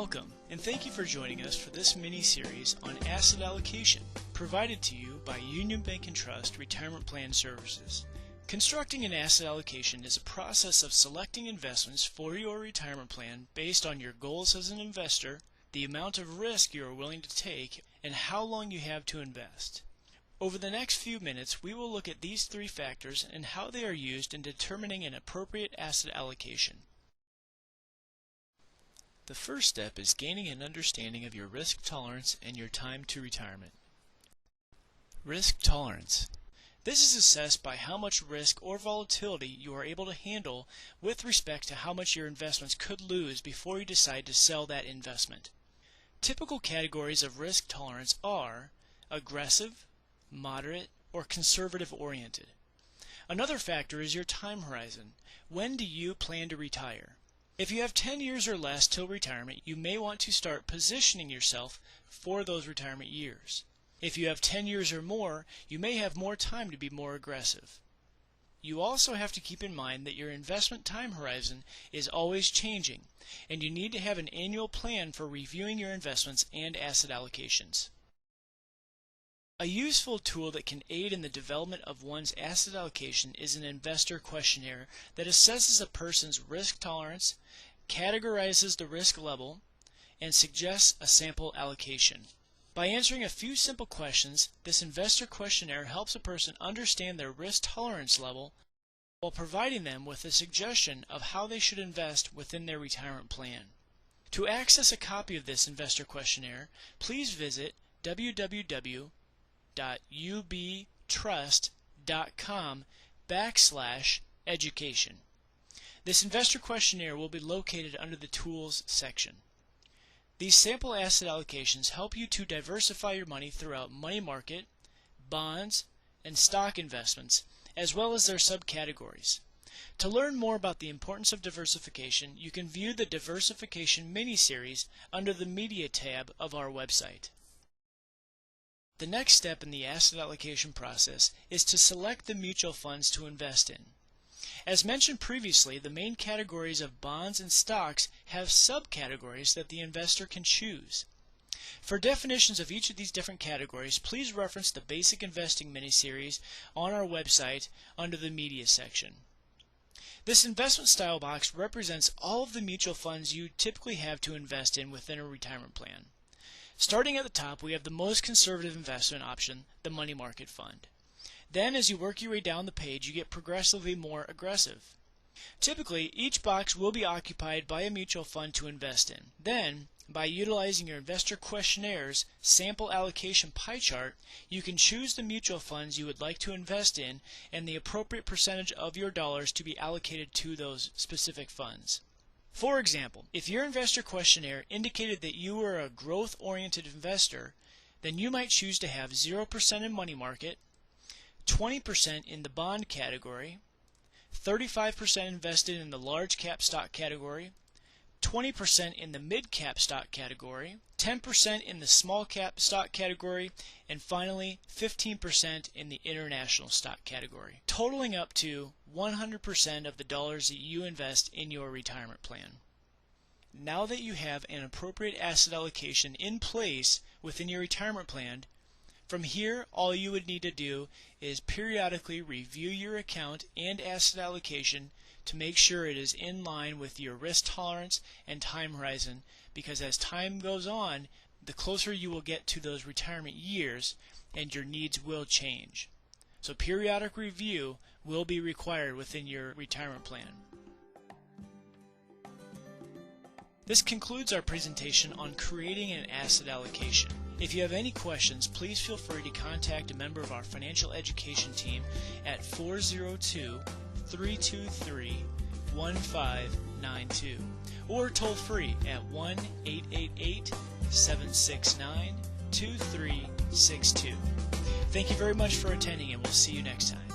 Welcome, and thank you for joining us for this mini-series on asset allocation, provided to you by Union Bank & Trust Retirement Plan Services. Constructing an asset allocation is a process of selecting investments for your retirement plan based on your goals as an investor, the amount of risk you are willing to take, and how long you have to invest. Over the next few minutes, we will look at these three factors and how they are used in determining an appropriate asset allocation. The first step is gaining an understanding of your risk tolerance and your time to retirement. Risk tolerance. This is assessed by how much risk or volatility you are able to handle with respect to how much your investments could lose before you decide to sell that investment. Typical categories of risk tolerance are aggressive, moderate, or conservative oriented. Another factor is your time horizon. When do you plan to retire? If you have 10 years or less till retirement, you may want to start positioning yourself for those retirement years. If you have 10 years or more, you may have more time to be more aggressive. You also have to keep in mind that your investment time horizon is always changing, and you need to have an annual plan for reviewing your investments and asset allocations. A useful tool that can aid in the development of one's asset allocation is an investor questionnaire that assesses a person's risk tolerance, categorizes the risk level, and suggests a sample allocation. By answering a few simple questions, this investor questionnaire helps a person understand their risk tolerance level while providing them with a suggestion of how they should invest within their retirement plan. To access a copy of this investor questionnaire, please visit www.ubtrust.com/education. This investor questionnaire will be located under the Tools section. These sample asset allocations help you to diversify your money throughout money market, bonds, and stock investments, as well as their subcategories. To learn more about the importance of diversification, you can view the Diversification mini-series under the Media tab of our website. The next step in the asset allocation process is to select the mutual funds to invest in. As mentioned previously, the main categories of bonds and stocks have subcategories that the investor can choose. For definitions of each of these different categories, please reference the Basic Investing mini-series on our website under the Media section. This investment style box represents all of the mutual funds you typically have to invest in within a retirement plan. Starting at the top, we have the most conservative investment option, the money market fund. Then, as you work your way down the page, you get progressively more aggressive. Typically, each box will be occupied by a mutual fund to invest in. Then, by utilizing your investor questionnaire's sample allocation pie chart, you can choose the mutual funds you would like to invest in and the appropriate percentage of your dollars to be allocated to those specific funds. For example, if your investor questionnaire indicated that you were a growth-oriented investor, then you might choose to have 0% in money market, 20% in the bond category, 35% invested in the large cap stock category, 20% in the mid cap stock category, 10% in the small cap stock category, and finally 15% in the international stock category, totaling up to 100% of the dollars that you invest in your retirement plan. Now that you have an appropriate asset allocation in place within your retirement plan, from here, all you would need to do is periodically review your account and asset allocation to make sure it is in line with your risk tolerance and time horizon, because as time goes on, the closer you will get to those retirement years and your needs will change. So periodic review will be required within your retirement plan. This concludes our presentation on creating an asset allocation. If you have any questions, please feel free to contact a member of our financial education team at 402-323-1592 or toll free at 1-888-769-2362. Thank you very much for attending, and we'll see you next time.